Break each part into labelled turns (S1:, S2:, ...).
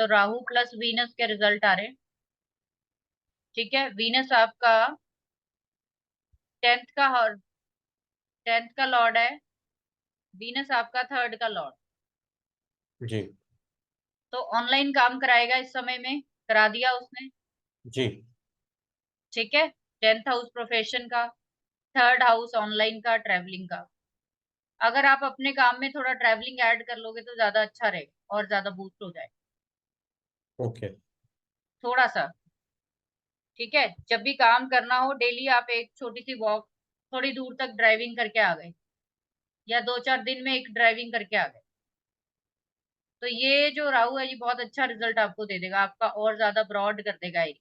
S1: तो Rahu plus Venus के result आ रहे हैं। ठीक है, वीनस आपका टेंथ का, 10th का लॉर्ड है, वीनस आपका 3rd का लॉर्ड।
S2: जी
S1: तो ऑनलाइन काम कराएगा इस समय में, करा दिया उसने।
S2: जी।
S1: ठीक है, 10th हाउस प्रोफेशन का, 3rd हाउस ऑनलाइन का, ट्रैवलिंग का। अगर आप अपने काम में थोड़ा ट्रैवलिंग ऐड कर लोगे तो ज्यादा अच्छा रहेगा और ज्यादा बूस्ट हो जाए
S2: ओके।
S1: थोड़ा सा। ठीक है, जब भी काम करना हो डेली आप एक छोटी सी वॉक, थोड़ी दूर तक ड्राइविंग करके आ गए, या 2-4 दिन में एक ड्राइविंग करके आ गए, तो ये जो राहु है ये बहुत अच्छा रिजल्ट आपको दे देगा, आपका और ज्यादा ब्रॉड कर देगा एरिया।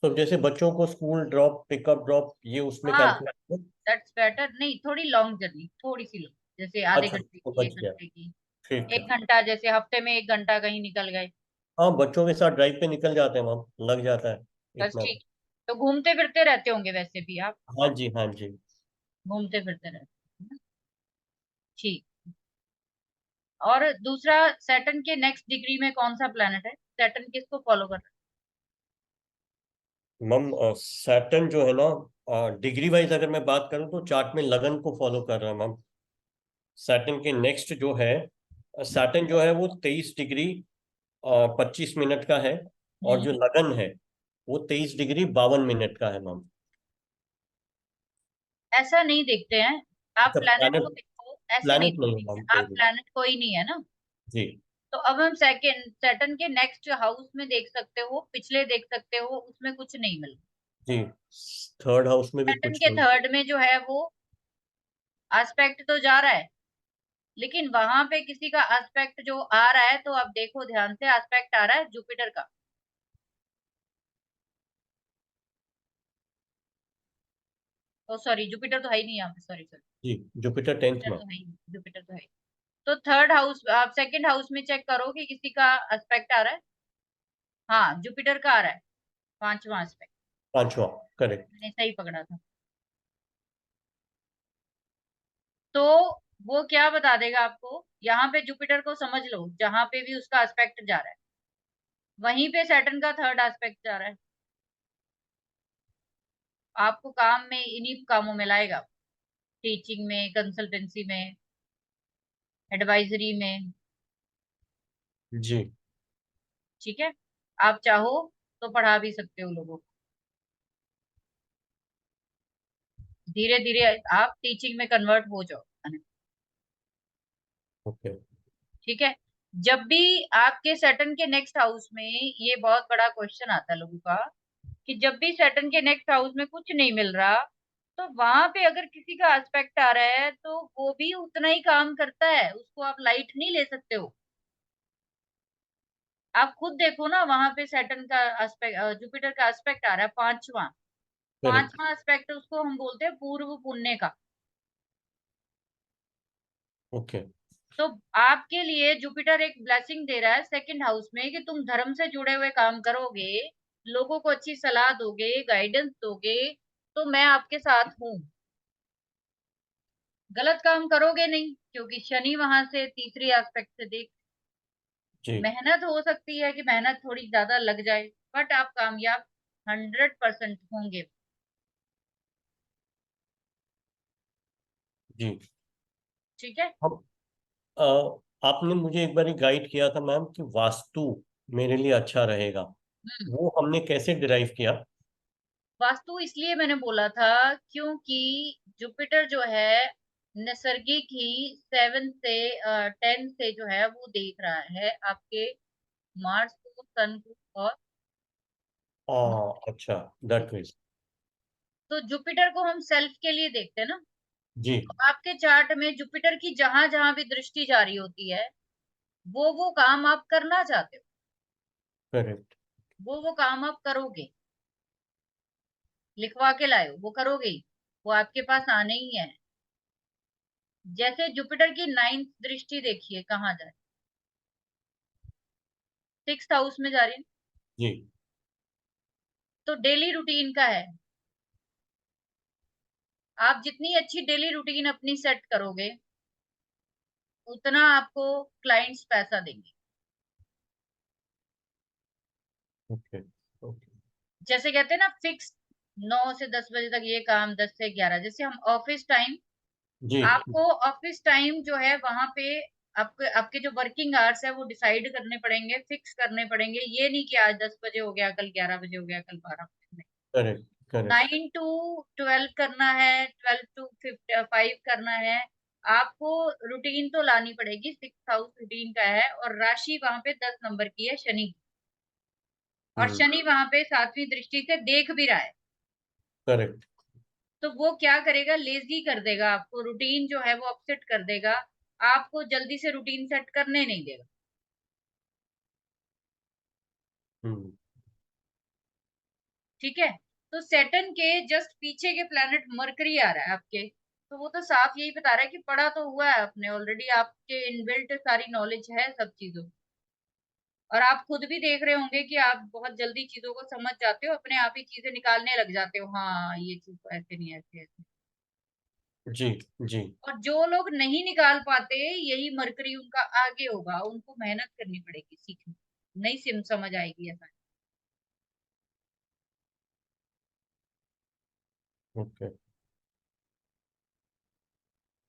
S2: तो जैसे बच्चों को स्कूल ड्रॉप पिकअप ड्रॉप ये उसमें
S1: हाँ,
S2: कैलकुलेट।
S1: That's better. नहीं, थोड़ी लॉन्ग जर्नी, थोड़ी सी लॉन्ग, जैसे आधे
S2: अच्छा
S1: घंटे
S2: तो
S1: की,
S2: बच
S1: एक
S2: गया।
S1: घंटे की।
S2: ठीक है।
S1: 1 घंटा, जैसे हफ्ते में 1 घंटा कहीं निकल गए।
S2: हाँ बच्चों के साथ ड्राइव पे निकल जाते हैं हम, लग जाता है
S1: बस
S2: इतना।
S1: ठीक। तो घूमते फिरते रहते होंगे वैसे भी आप,
S2: हाँ जी हाँ जी।
S1: घूमते फिरते रहते हैं ना? ठीक। और दूसरा, सैटर्न के नेक्स्ट डिग्री में कौन सा प्लेनेट है? सैटर्न किसको फॉलो कर रहा
S2: मैम सैटर्न जो है ना, डिग्री वाइज अगर मैं बात करूँ तो चार्ट में लगन को फॉलो कर रहा है मैम। सैटर्न के नेक्स्ट जो है, सैटर्न जो है वो 23 डिग्री 25 मिनट का है।
S1: है?
S2: और जो लगन है वो 23 डिग्री 52 मिनट का है मैम।
S1: ऐसा नहीं देखते हैं, आप
S2: अच्छा
S1: प्लेनेट को
S2: प्लैनेट,
S1: देखो, ऐसे नहीं
S2: प्लैनेट नहीं है
S1: देखते
S2: मैम
S1: हैं।
S2: कोई
S1: आप
S2: भी।
S1: प्लेनेट कोई नहीं है ना।
S2: जी
S1: तो अब हम सेकंड सैटर्न के नेक्स्ट हाउस में देख सकते हो, पिछले देख सकते हो, उसमें कुछ नहीं मिल।
S2: जी। थर्ड हाउस में भी
S1: सैटर्न
S2: कुछ
S1: के
S2: नहीं।
S1: 3rd में जो है वो एस्पेक्ट तो जा रहा है, लेकिन वहां पे किसी का एस्पेक्ट जो आ रहा है, तो आप देखो ध्यान से, एस्पेक्ट आ रहा है जुपिटर का। ओ सॉरी, जुपिटर तो है ही नहीं यहाँ पे, सॉरी सॉरी।
S2: जी जुपिटर 10th
S1: जुपिटर
S2: में।
S1: तो है ही नहीं, जुपिटर तो है ही। तो 3rd हाउस, आप 2nd हाउस में चेक करो कि किसी का एस्पेक्ट आ रहा है। हाँ, जुपिटर का आ रहा है, 5वां एस्पेक्ट।
S2: पांचवा। करेक्ट।
S1: मैंने सही पकड़ा था। तो वो क्या बता देगा आपको, यहाँ पे जुपिटर को समझ लो, जहां पे भी उसका एस्पेक्ट जा रहा है वहीं पे सैटर्न का 3rd एस्पेक्ट जा रहा है। आपको काम में, इन्हीं कामों में लाएगा, टीचिंग में, कंसल्टेंसी में, एडवाइजरी में।
S2: जी
S1: ठीक है, आप चाहो तो पढ़ा भी सकते हो लोगों को, धीरे धीरे आप टीचिंग में कन्वर्ट हो जाओ।
S2: ओके।
S1: ठीक है, जब भी आपके सैटर्न के नेक्स्ट हाउस में, ये बहुत बड़ा क्वेश्चन आता है लोगों का, कि जब भी सैटर्न के नेक्स्ट हाउस में कुछ नहीं मिल रहा, तो वहां पे अगर किसी का एस्पेक्ट आ रहा है तो वो भी उतना ही काम करता है, उसको आप लाइट नहीं ले सकते हो। आप खुद देखो ना, वहां पे सैटर्न का एस्पेक्ट, जुपिटर का एस्पेक्ट आ रहा है 5वां।
S2: करेक्ट।
S1: 5वां एस्पेक्ट उसको हम बोलते हैं पूर्व पुण्य का।
S2: ओके।
S1: तो आपके लिए जुपिटर एक ब्लेसिंग दे रहा है 2nd हाउस में, कि तुम धर्म से जुड़े हुए काम करोगे, लोगों को अच्छी सलाह दोगे, गाइडेंस दोगे, तो मैं आपके साथ हूँ। गलत काम करोगे नहीं, क्योंकि शनि वहां से तीसरी एस्पेक्ट से देख।
S2: जी
S1: मेहनत हो सकती है कि मेहनत थोड़ी ज्यादा लग जाए, बट आप कामयाब 100% होंगे।
S2: जी।
S1: ठीक है।
S2: हम अ, आपने मुझे एक बार गाइड किया था मैम कि वास्तु मेरे लिए अच्छा रहेगा।
S1: हम्म।
S2: वो हमने कैसे डिराइव किया।
S1: वास्तु इसलिए मैंने बोला था, क्योंकि जुपिटर जो है नैसर्गिक ही 7 से 10 से जो है वो देख रहा है आपके मार्स को, सन को और मून।
S2: अच्छा दैट मीन्स।
S1: तो जुपिटर को हम सेल्फ के लिए देखते हैं ना।
S2: जी
S1: तो आपके चार्ट में जुपिटर की जहां जहां भी दृष्टि जारी होती है, वो काम आप करना चाहते हो,
S2: करेक्ट।
S1: वो काम आप करोगे, लिखवा के लाए हो वो करोगे ही, वो आपके पास आने ही है। जैसे जुपिटर की 9th दृष्टि देखिए कहाँ जाए, 6th हाउस में जा रही है।
S2: जी
S1: तो डेली रूटीन का है, आप जितनी अच्छी डेली रूटीन अपनी सेट करोगे, उतना आपको क्लाइंट्स पैसा देंगे।
S2: Okay okay.
S1: जैसे कहते हैं ना फिक्स 9 से 10 बजे तक ये काम, 10 से 11, जैसे हम ऑफिस टाइम,
S2: जी
S1: आपको ऑफिस टाइम जो है वहां पे आपके आपके जो वर्किंग आवर्स है वो डिसाइड करने पड़ेंगे, फिक्स करने पड़ेंगे। ये नहीं कि आज 10 बजे हो गया, कल 11 बजे हो गया, कल 12 बजे।
S2: Correct correct.
S1: 9 to 12 करना है, 12 to 5 करना है। आपको रूटीन तो लानी पड़ेगी, 6 हाउस रूटीन का है, और राशि वहां पे 10 नंबर की है, शनि की। और
S2: हम्म।
S1: शनि वहां पे 7वीं दृष्टि से देख भी रहा है।
S2: करेक्ट।
S1: तो वो क्या करेगा, लेजी कर देगा आपको, रूटीन जो है वो अपसेट कर देगा, आपको जल्दी से रूटीन सेट करने नहीं देगा।
S2: हम्म।
S1: ठीक है। तो सैटर्न के जस्ट पीछे के प्लैनेट मरकरी आ रहा है आपके, तो वो तो साफ यही बता रहा है कि पढ़ा तो हुआ है आपने ऑलरेडी, आपके इनबिल्ट सारी नॉलेज है सब चीजों की। और आप खुद भी देख रहे होंगे कि आप बहुत जल्दी चीजों को समझ जाते हो, अपने आप ही चीजें निकालने लग जाते हो, हाँ ये चीज तो ऐसे नहीं, ऐसे ऐसे।
S2: जी जी।
S1: और जो लोग नहीं निकाल पाते, यही मरकरी उनका आगे होगा, उनको मेहनत करनी पड़ेगी सीखने, नहीं सिम समझ आएगी ऐसा।
S2: ओके।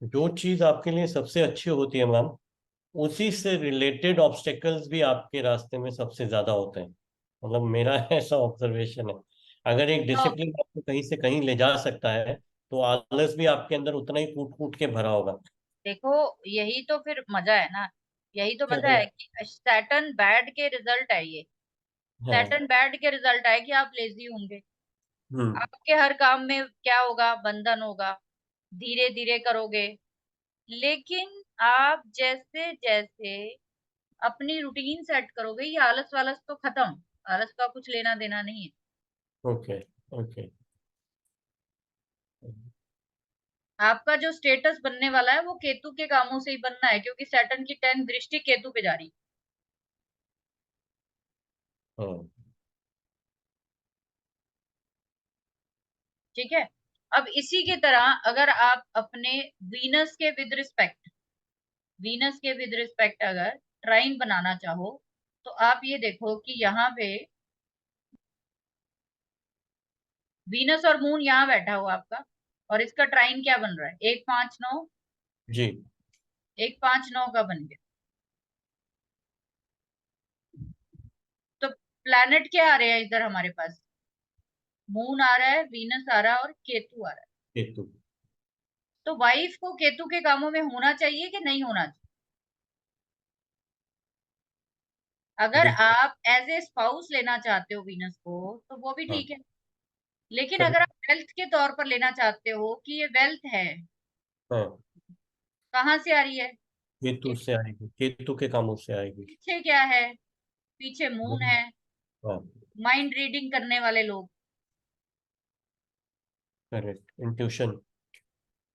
S2: जो चीज आपके लिए सबसे अच्छी होती है मैम, उसी से रिलेटेड ऑब्स्टेकल्स भी आपके रास्ते में सबसे ज्यादा होते हैं। मतलब मेरा ऐसा ऑब्जर्वेशन है। अगर एक
S1: तो
S2: डिसिप्लिन आपको कहीं से कहीं ले जा सकता है, तो आलस भी आपके अंदर उतना ही कूट कूट के भरा होगा।
S1: देखो, यही तो फिर मजा है ना, यही तो मजा है
S2: करेक्ट।
S1: कि सैटर्न बैड के रिजल्ट है ये।
S2: हाँ।
S1: सैटर्न बैड के रिजल्ट है कि आप लेजी होंगे,
S2: हम्म।
S1: आपके हर काम में क्या होगा, बंधन होगा, धीरे धीरे करोगे। लेकिन आप जैसे जैसे अपनी रूटीन सेट करोगे, ये आलस वालस तो खत्म, आलस का कुछ लेना देना नहीं है।
S2: Okay okay.
S1: आपका जो स्टेटस बनने वाला है वो केतु के कामों से ही बनना है, क्योंकि सैटर्न की 10 दृष्टि केतु पे जा रही है।
S2: हाँ।
S1: ठीक है। अब इसी की तरह अगर आप अपने वीनस के विद रिस्पेक्ट, वीनस के विद रिस्पेक्ट अगर ट्राइन बनाना चाहो, तो आप ये देखो कि यहाँ पे वीनस और मून यहाँ बैठा हुआ आपका, और इसका ट्राइन क्या बन रहा है, 1 5 9,
S2: जी।
S1: 1 5 9 का बन गया। तो प्लैनेट क्या आ रहे हैं इधर हमारे पास, मून आ रहा है, वीनस आ रहा है, और केतु आ रहा है।
S2: केतु।
S1: तो वाइफ को केतु के कामों में होना चाहिए कि नहीं होना चाहिए? अगर
S2: बिल्कुल।
S1: आप एज ए स्पाउस लेना चाहते हो वीनस को, तो वो भी
S2: हाँ।
S1: ठीक है। लेकिन अगर
S2: करेक्ट।
S1: आप वेल्थ के तौर पर लेना चाहते हो कि ये वेल्थ है,
S2: हाँ।
S1: कहाँ से आ रही है?
S2: केतु से आएगी, केतु के कामों से आएगी।
S1: पीछे क्या है, पीछे मून
S2: हम्म।
S1: है।
S2: हाँ।
S1: माइंड रीडिंग करने वाले लोग,
S2: करेक्ट, इंट्यूशन।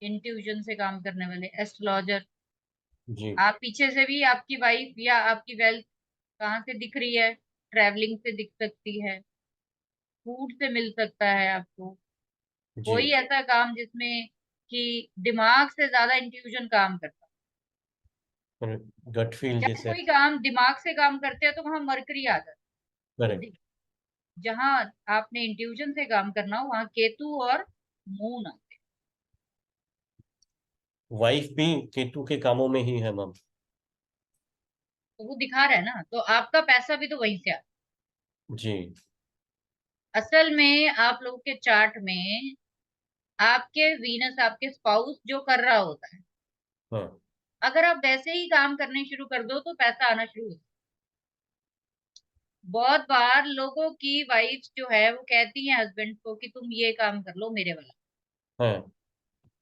S1: इंट्यूशन से काम करने वाले एस्ट्रोलॉजर।
S2: जी
S1: आप पीछे से भी आपकी वाइफ या आपकी वेल्थ कहाँ से दिख रही है, ट्रैवलिंग से दिख सकती है, फूड से मिल सकता है आपको,
S2: जी।
S1: कोई ऐसा काम जिसमें कि दिमाग से ज्यादा इंट्यूशन काम करता है।
S2: गट फील
S1: जब
S2: जैसे।
S1: कोई काम दिमाग से काम करते हैं तो वहां मरकरी आ जाता है,
S2: करेक्ट।
S1: बुद्धि। जहां आपने इंट्यूशन से काम करना हो, वहां केतु और मून आते हैं।
S2: वाइफ भी केतु के कामों में ही है मैम।
S1: तो वो दिखा रहा है ना, तो आपका पैसा भी तो वहीं से आता
S2: जी।
S1: है। असल में आप लोगों के चार्ट में आपके वीनस, आपके स्पाउस जो कर रहा होता है,
S2: हाँ।
S1: अगर आप वैसे ही काम करने शुरू कर दो तो पैसा आना शुरू हो जाए। बहुत बार लोगों की वाइफ्स जो है वो कहती हैं हस्बैंड को कि तुम ये काम कर लो मेरे वाला।
S2: हाँ।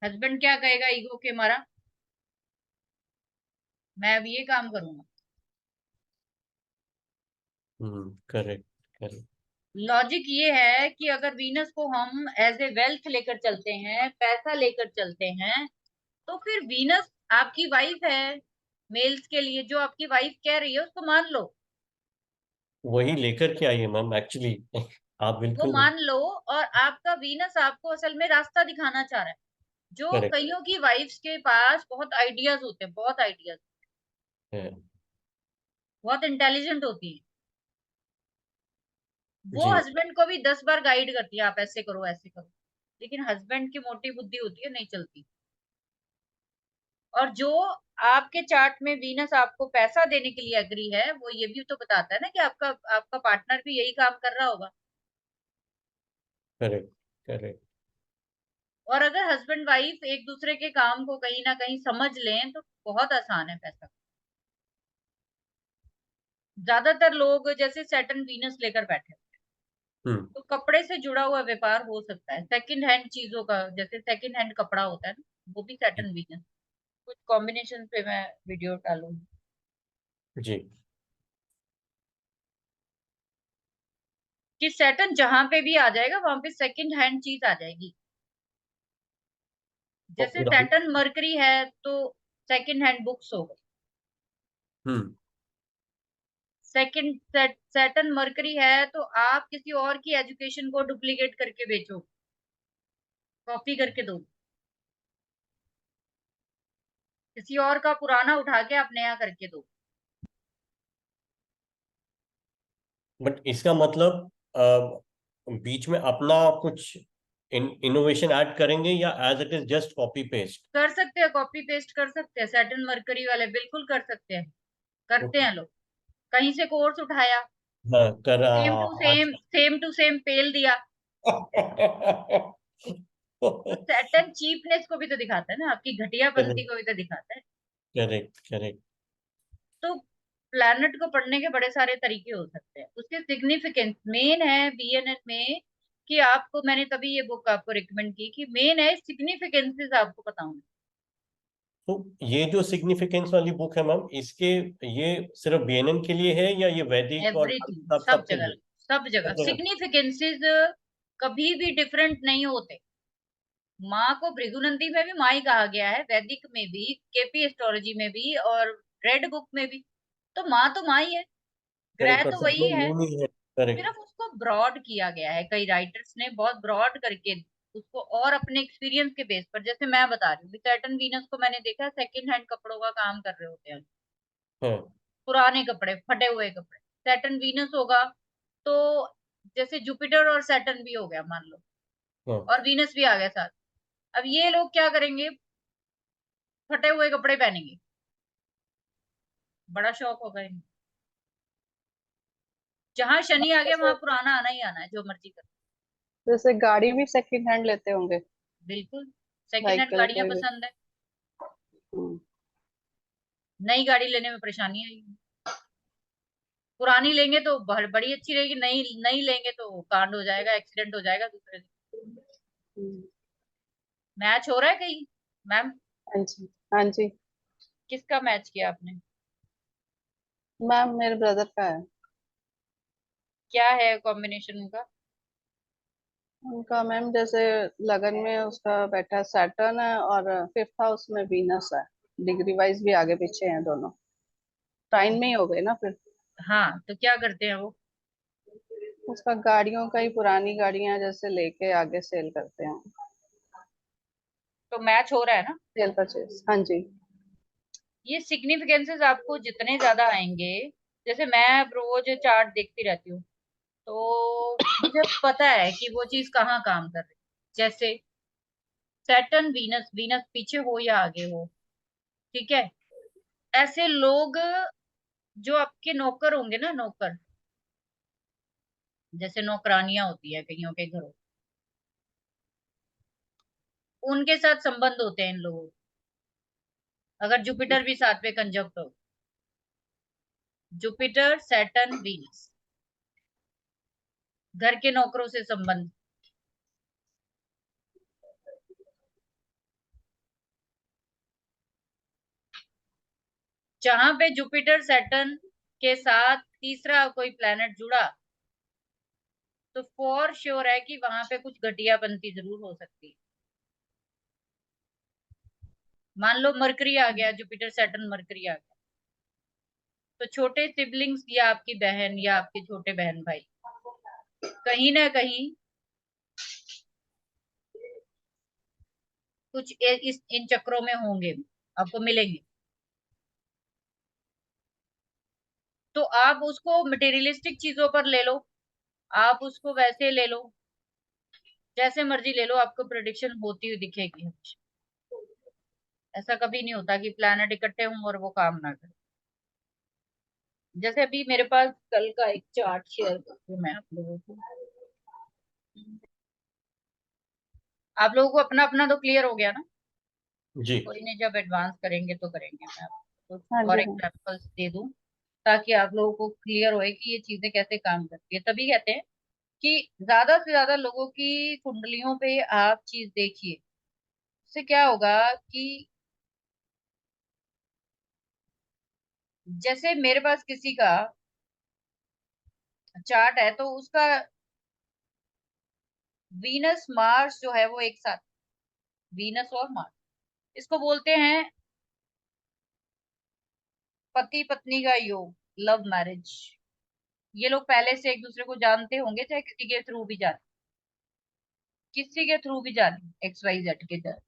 S1: हस्बैंड क्या कहेगा ईगो के मारा, मैं अब ये काम करूंगा।
S2: Correct correct.
S1: लॉजिक ये है कि अगर वीनस को हम एज ए वेल्थ लेकर चलते हैं, पैसा लेकर चलते हैं, तो फिर वीनस आपकी वाइफ है। मेल्स के लिए जो आपकी वाइफ कह रही है उसको मान लो,
S2: वही लेकर के आई है मैम एक्चुअली। आप
S1: वो
S2: बिल्कुल।
S1: मान लो। और आपका वीनस आपको असल में रास्ता दिखाना चाह रहा है। जो
S2: करेक्ट
S1: कईयों की वाइफ्स के पास बहुत आइडियाज होते हैं, बहुत आइडियाज,
S2: है।
S1: बहुत इंटेलिजेंट होती है, वो
S2: जी।
S1: हस्बैंड को भी 10 बार गाइड करती है, आप ऐसे करो ऐसे करो, लेकिन हस्बैंड की मोटी बुद्धि होती है, नहीं चलती। और जो आपके चार्ट में वीनस आपको पैसा देने के लिए एग्री है, वो ये भी तो बताता है ना कि आपका आपका पार्टनर भी यही काम कर रहा होगा।
S2: करेक्ट। करेक्ट।
S1: और अगर हस्बैंड वाइफ एक दूसरे के काम को कहीं ना कहीं समझ लें तो बहुत आसान है पैसा। ज्यादातर लोग जैसे सैटर्न वीनस लेकर बैठे हैं,
S2: हम्म।
S1: तो कपड़े से जुड़ा हुआ व्यापार हो सकता है, सेकंड हैंड चीजों का, जैसे सेकंड हैंड कपड़ा होता है ना, वो भी सैटर्न वीनस। कुछ कॉम्बिनेशन पे मैं वीडियो डालूंगी
S2: जी।
S1: कि सैटर्न जहां पे भी आ जाएगा वहां पे सेकंड हैंड चीज आ जाएगी।
S2: तो
S1: जैसे
S2: उदाहरण।
S1: सैटर्न मरकरी है तो सेकंड हैंड बुक्स हो गई।
S2: हम्म।
S1: सेकंड सैटर्न मरकरी है तो आप किसी और की एजुकेशन को डुप्लीकेट करके बेचो, कॉपी करके दो, किसी और का पुराना उठा के आप नया करके दो।
S2: बट इसका मतलब बीच में अपना कुछ इनोवेशन ऐड करेंगे या as it is just copy paste?
S1: कर सकते हैं, कॉपी पेस्ट कर सकते हैं, सैटर्न मरकरी वाले बिल्कुल कर सकते हैं, करते हैं लोग। कहीं से कोर्स उठाया,
S2: हाँ कर
S1: सेम टू
S2: आज।
S1: सेम, सेम टू सेम पेल दिया। तो सैटर्न चीपनेस को भी तो दिखाता है ना, आपकी घटियापंती को भी तो दिखाता है।
S2: करेक्ट। करेक्ट।
S1: तो प्लैनेट को पढ़ने के बड़े सारे तरीके हो सकते हैं, उसके सिग्निफिकेंस मेन है बीएनएन में। कि आपको मैंने तभी ये बुक आपको रिकमेंड की कि मेन है सिग्निफिकेंसेस आपको पता होना।
S2: तो ये जो सिग्निफिकेंस वाली बुक है मैम, इसके ये सिर्फ बीएनएन के लिए है या ये वैदिक और
S1: एवरीथिंग,
S2: सब
S1: सब
S2: सबके
S1: जगह,
S2: लिए?
S1: सब जगह
S2: सब जगह।
S1: सिग्निफिकेंसेस कभी भी डिफरेंट नहीं होते। माँ को भृगुनंदी में भी माँ ही कहा गया है, वैदिक में भी, केपी एस्ट्रोलॉजी में भी, और रेड बुक में भी। तो माँ ही है, ग्रह
S2: करेक्ट। और
S1: तो
S2: सब
S1: वही
S2: लोग
S1: है।
S2: यूं ही है। करेक्ट।
S1: सिर्फ उसको ब्रॉड किया गया है, कई राइटर्स ने बहुत ब्रॉड करके उसको, और अपने एक्सपीरियंस के बेस पर, जैसे मैं बता रही हूँ सैटर्न वीनस को मैंने देखा सेकंड हैंड कपड़ों का काम कर रहे होते हैं,
S2: हाँ।
S1: पुराने कपड़े, फटे हुए कपड़े। सैटर्न वीनस होगा तो जैसे जुपिटर और सैटर्न भी हो गया मान लो,
S2: हाँ।
S1: और वीनस भी आ गया साथ। अब ये लोग क्या करेंगे, फटे हुए कपड़े पहनेंगे, बड़ा शौक होगा इन्हें। जहां शनि आ गया वहां
S3: जैसे
S1: पुराना आना ही आना है, जो मर्जी कर।
S3: जैसे गाड़ी भी सेकंड हैंड लेते होंगे,
S1: बिल्कुल, सेकंड हैंड
S3: व्हीकल
S1: गाड़ियां
S3: कोई भी।
S1: पसंद है।
S3: हम्म।
S1: नई गाड़ी लेने में परेशानी आएगी, पुरानी लेंगे तो बड़ी अच्छी रहेगी, नई नई लेंगे तो कांड हो जाएगा, एक्सीडेंट हो जाएगा दूसरे दिन।
S3: हम्म।
S1: मैच हो रहा है कहीं मैम?
S3: हाँ जी, हाँ जी।
S1: किसका मैच किया आपने?
S3: मैम मेरे ब्रदर का है।
S1: क्या है कॉम्बिनेशन उनका?
S3: उनका मैम जैसे लगन में उसका बैठा सैटर्न है और फिफ्थ हाउस में वीनस है। डिग्री वाइज भी आगे पीछे हैं दोनों। टाइम में ही हो गए ना फिर।
S1: हाँ, तो क्या करते हैं वो?
S3: उसका गाड़ियों का ही, पुरानी गाड़ियां जैसे लेके आगे सेल करते हैं।
S1: तो मैच हो रहा है ना?
S3: सेल परचेज, हाँ जी।
S1: ये सिग्निफिकेंसेस आपको जितने ज्यादा आएंगे, जैसे मैं अब रोज चार्ट देखती रहती हूँ, तो मुझे पता है कि वो चीज कहाँ काम कर रही है। जैसे सैटर्न वीनस, वीनस पीछे हो या आगे हो, ठीक है, ऐसे लोग जो आपके नौकर होंगे ना, नौकर, जैसे नौकरानियां होती है कईयों के घरों, उनके साथ संबंध होते हैं इन लोगों के, अगर जुपिटर भी साथ में कंजक्ट हो, जुपिटर सैटर्न वीनस, घर के नौकरों से संबंध। जहां पे जुपिटर सैटर्न के साथ तीसरा कोई प्लेनेट जुड़ा, तो फॉर श्योर है कि वहां पे कुछ घटियापंती जरूर हो सकती है। मान लो मरकरी आ गया, जुपिटर सैटर्न मरकरी आ गया, तो छोटे सिबलिंग्स या आपकी बहन या आपके छोटे बहन भाई कहीं ना कहीं कुछ इस इन चक्रों में होंगे, आपको मिलेंगे। तो आप उसको मटेरियलिस्टिक चीजों पर ले लो, आप उसको वैसे ले लो, जैसे मर्जी ले लो, आपको प्रेडिक्शन होती हुई दिखेगी हमेशा। ऐसा कभी नहीं होता कि प्लैनेट इकट्ठे हों और वो काम ना करें। जैसे अभी मेरे पास कल का एक चार्ट शेयर करती हूँ मैं आप लोगों को। आप लोगों को अपना अपना तो क्लियर हो गया ना?
S2: जी।
S1: कोई नहीं, जब एडवांस करेंगे तो करेंगे, मैं आपको
S3: हाँ
S1: और
S3: जी हाँ।
S1: एग्जांपल्स दे दूं ताकि आप लोगों को क्लियर होए कि ये चीजें कैसे काम करती है। तभी कहते हैं कि ज्यादा से ज्यादा लोगों की कुंडलियों पे आप चीज देखिए। उससे क्या होगा कि जैसे मेरे पास किसी का चार्ट है तो उसका वीनस मार्स जो है वो एक साथ, वीनस और मार्स, इसको बोलते हैं पति पत्नी का योग, लव मैरिज। ये लोग पहले से एक दूसरे को जानते होंगे, चाहे किसी के थ्रू भी जाने, किसी के थ्रू भी जाने, एक्स वाई जेड के थ्रू।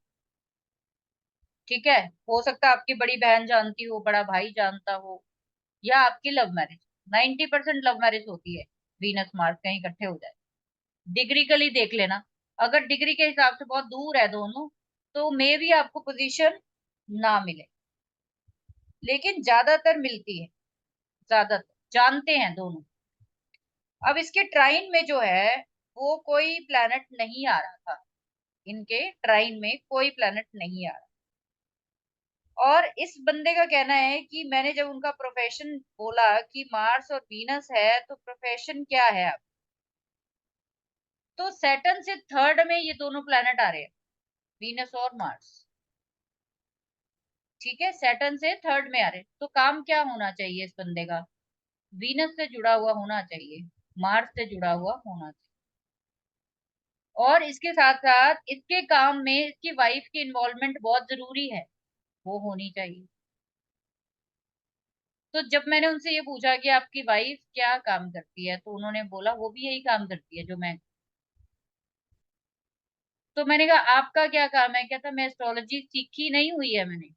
S1: ठीक है, हो सकता है आपकी बड़ी बहन जानती हो, बड़ा भाई जानता हो, या आपकी लव मैरिज। 90% लव मैरिज होती है, वीनस मार्स कहीं इकट्ठे हो जाए। डिग्री कली देख लेना, अगर डिग्री के हिसाब से बहुत दूर है दोनों तो मे भी आपको पोजीशन ना मिले, लेकिन ज्यादातर मिलती है, ज्यादातर जानते हैं दोनों। अब इसके ट्राइन में जो है वो कोई प्लैनेट नहीं आ रहा था, इनके ट्राइन में कोई प्लैनेट नहीं आ रहा। और इस बंदे का कहना है कि मैंने जब उनका प्रोफेशन बोला कि मार्स और वीनस है तो प्रोफेशन क्या है आप, तो सैटर्न से थर्ड में ये दोनों प्लैनेट आ रहे हैं, वीनस और मार्स। ठीक है, सैटर्न से थर्ड में आ रहे हैं, तो काम क्या होना चाहिए इस बंदे का? वीनस से जुड़ा हुआ होना चाहिए, मार्स से जुड़ा हुआ होना चाहिए। और इसके साथ साथ इसके काम में इसकी वाइफ की इन्वॉल्वमेंट बहुत जरूरी है, वो होनी चाहिए। तो जब मैंने उनसे ये पूछा कि आपकी वाइफ क्या काम करती है, तो उन्होंने बोला वो भी यही काम करती है जो मैं। तो मैंने कहा आपका क्या काम है? कहता मैं एस्ट्रोलॉजी सीखी नहीं हुई है मैंने,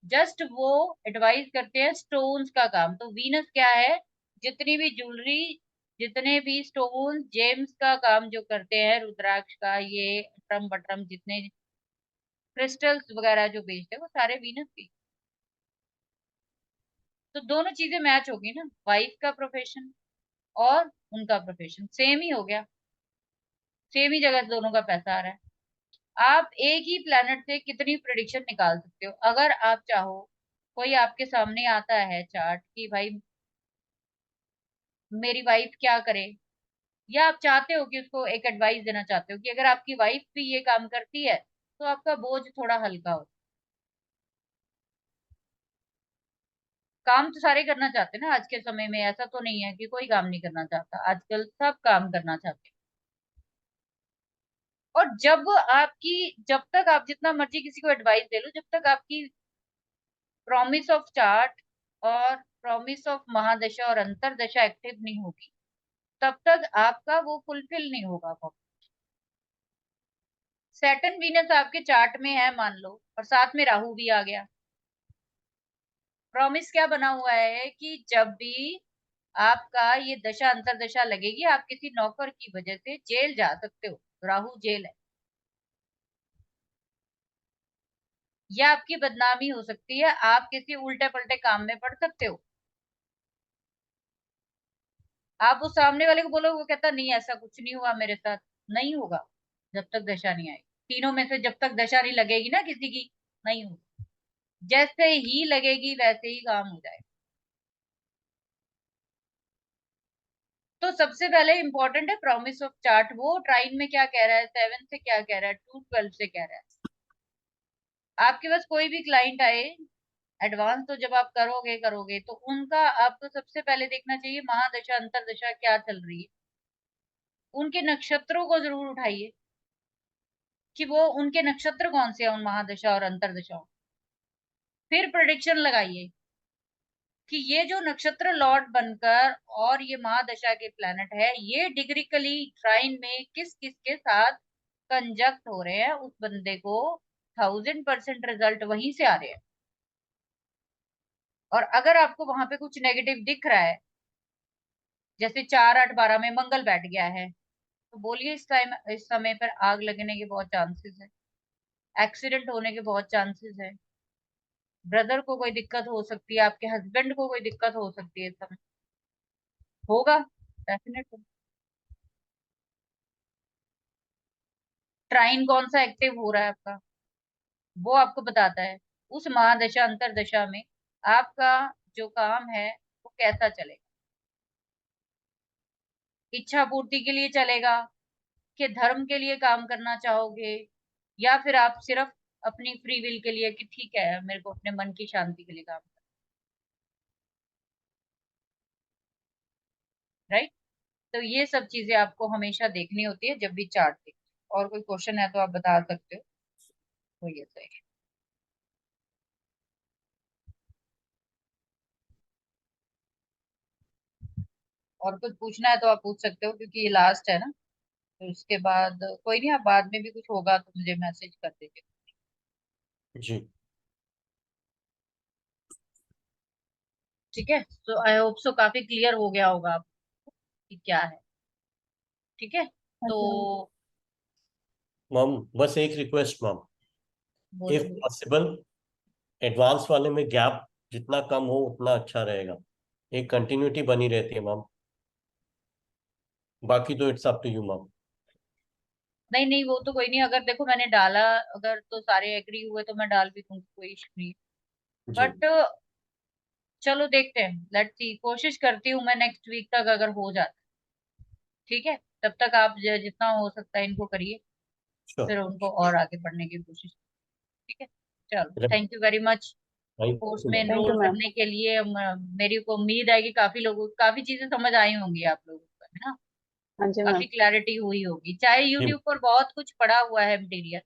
S1: जस्ट वो एडवाइस करते हैं स्टोन्स का काम। तो वीनस क्या है, जितनी भी ज्वेलरी, जितने भी स्टोन जेम्स का काम जो करते हैं, रुद्राक्ष का, ये अटरम बटरम, जितने क्रिस्टल्स वगैरह जो बेचते हैं वो सारे वीनस की। तो दोनों चीजें मैच होगी ना, वाइफ का प्रोफेशन और उनका प्रोफेशन सेम ही हो गया, सेम ही जगह से दोनों का पैसा आ रहा है। आप एक ही प्लेनेट से कितनी प्रिडिक्शन निकाल सकते हो अगर आप चाहो। कोई आपके सामने आता है चार्ट कि भाई मेरी वाइफ क्या करे, या आप चाहते हो कि उसको एक एडवाइस देना चाहते हो कि अगर आपकी वाइफ भी ये काम करती है तो आपका बोझ थोड़ा हल्का हो। काम तो सारे करना चाहते हैं ना आज के समय में, ऐसा तो नहीं है कि कोई काम नहीं करना चाहता, आजकल सब काम करना चाहते हैं। और जब तक आप जितना मर्जी किसी को एडवाइस दे लो, जब तक आपकी प्रॉमिस ऑफ चार्ट और प्रॉमिस ऑफ महादशा और अंतरदशा एक्टिव नहीं होगी, तब तक आपका वो फुलफिल नहीं होगा। सैटर्न वीनस आपके चार्ट में है मान लो, और साथ में राहु भी आ गया, प्रॉमिस क्या बना हुआ है कि जब भी आपका ये दशा अंतरदशा लगेगी आप किसी नौकर की वजह से जेल जा सकते हो, राहु जेल है, या आपकी बदनामी हो सकती है, आप किसी उल्टे पलटे काम में पड़ सकते हो। आप उस सामने वाले को बोलो, वो कहता नहीं ऐसा कुछ नहीं हुआ मेरे साथ, नहीं होगा जब तक दशा नहीं आई। तीनों में से जब तक दशा नहीं लगेगी ना किसी की, नहीं होगा। जैसे ही लगेगी वैसे ही काम हो जाएगा। तो सबसे पहले इंपॉर्टेंट है प्रॉमिस ऑफ चार्ट, वो ट्राइन में क्या कह रहा है, 7 से क्या कह रहा है, 2 12 से कह रहा है। आपके पास कोई भी क्लाइंट आए, एडवांस तो जब आप करोगे करोगे तो उनका आपको सबसे पहले देखना चाहिए महादशा अंतरदशा क्या चल रही है। उनके नक्षत्रों को जरूर उठाइए कि वो उनके नक्षत्र कौन से हैं उन महादशा और अंतरदशाओं। फिर प्रेडिक्शन लगाइए कि ये जो नक्षत्र लॉर्ड बनकर और ये महादशा के प्लैनेट है, ये डिग्रिकली ट्राइन में किस किस के साथ कंजक्ट हो रहे हैं, उस बंदे को 1000% रिजल्ट वहीं से आ रहे हैं। और अगर आपको वहां पे कुछ नेगेटिव दिख रहा है जैसे 4 8 12 में मंगल बैठ गया है, तो बोलिए इस समय पर आग लगने के बहुत चांसेस है, एक्सीडेंट होने के बहुत चांसेस है, ब्रदर को कोई दिक्कत हो सकती है, आपके हस्बैंड को कोई दिक्कत हो सकती है इस समय, होगा डेफिनेटली। ट्राइन कौन सा एक्टिव हो रहा है आपका, वो आपको बताता है उस महादशा अंतरदशा में आपका जो काम है वो कैसा चलेगा, इच्छा पूर्ति के लिए चलेगा कि धर्म के लिए काम करना चाहोगे, या फिर आप सिर्फ अपनी फ्री विल के लिए कि ठीक है मेरे को अपने मन की शांति के लिए काम करना, राइट। तो ये सब चीजें आपको हमेशा देखनी होती है जब भी चार्ट देखते हो। और कोई क्वेश्चन है तो आप बता सकते हो, तो ये सही है। और कुछ पूछना है तो आप पूछ सकते हो, क्योंकि ये लास्ट है ना, तो उसके बाद कोई नहीं, आप बाद में भी कुछ होगा तो मुझे मैसेज कर दीजिए।
S2: जी।
S1: ठीक है, तो आई होप सो काफी क्लियर हो गया होगा आपको कि क्या है। ठीक है,
S3: हाँ
S1: तो
S3: जी मैम।
S2: मैम बस एक रिक्वेस्ट मैम, इफ
S1: बोलिए।
S2: पॉसिबल एडवांस वाले में गैप जितना कम हो उतना अच्छा रहेगा, एक कंटिन्यूटी बनी रहती है मैम, बाकी तो it's up to you ma'am.
S1: नहीं नहीं, वो तो कोई नहीं, अगर देखो मैंने डाला, अगर तो सारे एग्री हुए तो मैं डाल भी दूंगी, कोई इशू नहीं।
S2: जी।
S1: बट चलो देखते हैं, लेट्स सी, कोशिश करती हूँ मैं नेक्स्ट वीक तक अगर हो जाता। ठीक है, तब तक आप जितना हो सकता है इनको करिए,
S2: श्योर।
S1: फिर उनको और आगे बढ़ने की कोशिश। ठीक है, चलो thank you very much
S2: thank
S1: course
S2: you
S1: में
S2: ma'am.
S3: Thank you
S1: enroll
S3: ma'am.
S1: करने के लिए। मेरी को उम्मीद है कि काफी लोगों काफी चीजें समझ आई होंगी आप लोगों को, है ना,
S3: हाँ जी
S1: काफी
S3: मैम।
S1: क्लैरिटी हुई होगी। चाहे
S2: जी।
S1: यूट्यूब पर बहुत कुछ पड़ा हुआ है मटेरियल,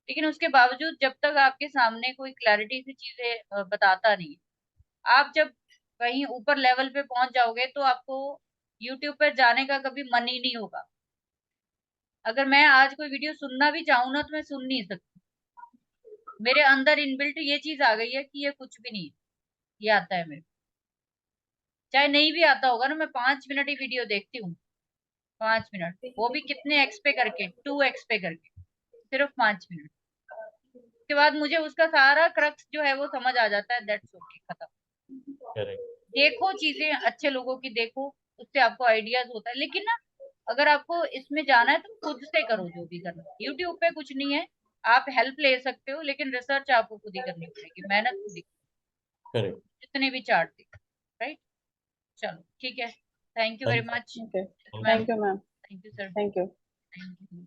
S1: लेकिन उसके बावजूद जब तक आपके सामने कोई क्लैरिटी से चीजें बताता नहीं, आप जब कहीं ऊपर लेवल पे पहुंच जाओगे तो आपको यूट्यूब पर जाने का कभी मन ही नहीं होगा। अगर मैं आज कोई वीडियो सुनना भी चाहूँ ना तो मैं सुन नहीं सकती, मेरे अंदर इनबिल्ट ये चीज आ गई है कि ये कुछ भी नहीं है, ये आता है मेरे को। चाहे नहीं भी आता होगा ना, मैं 5 मिनट ही वीडियो देखती हूँ, 5 मिनट, वो भी कितने एक्स पे करके, 2x पे करके, सिर्फ 5 मिनट। उसके बाद मुझे उसका सारा क्रक्स जो है वो समझ आ जाता है, दैट्स ओके, खत्म।
S2: करेक्ट।
S1: देखो चीजें अच्छे लोगों की देखो, उससे आपको आइडियाज होता है, लेकिन ना अगर आपको इसमें जाना है तो खुद से करो जो भी करना है। यूट्यूब पे कुछ नहीं है, आप हेल्प ले सकते हो, लेकिन रिसर्च आपको खुद ही करनी पड़ेगी, मेहनत खुद ही,
S2: करेक्ट।
S1: जितने भी चार्ट दिख, राइट। चलो ठीक है, thank you very
S2: thank
S1: much
S3: okay.
S1: Ma'am,
S3: thank you ma'am.
S1: Thank you sir,
S3: thank you.
S1: Thank you.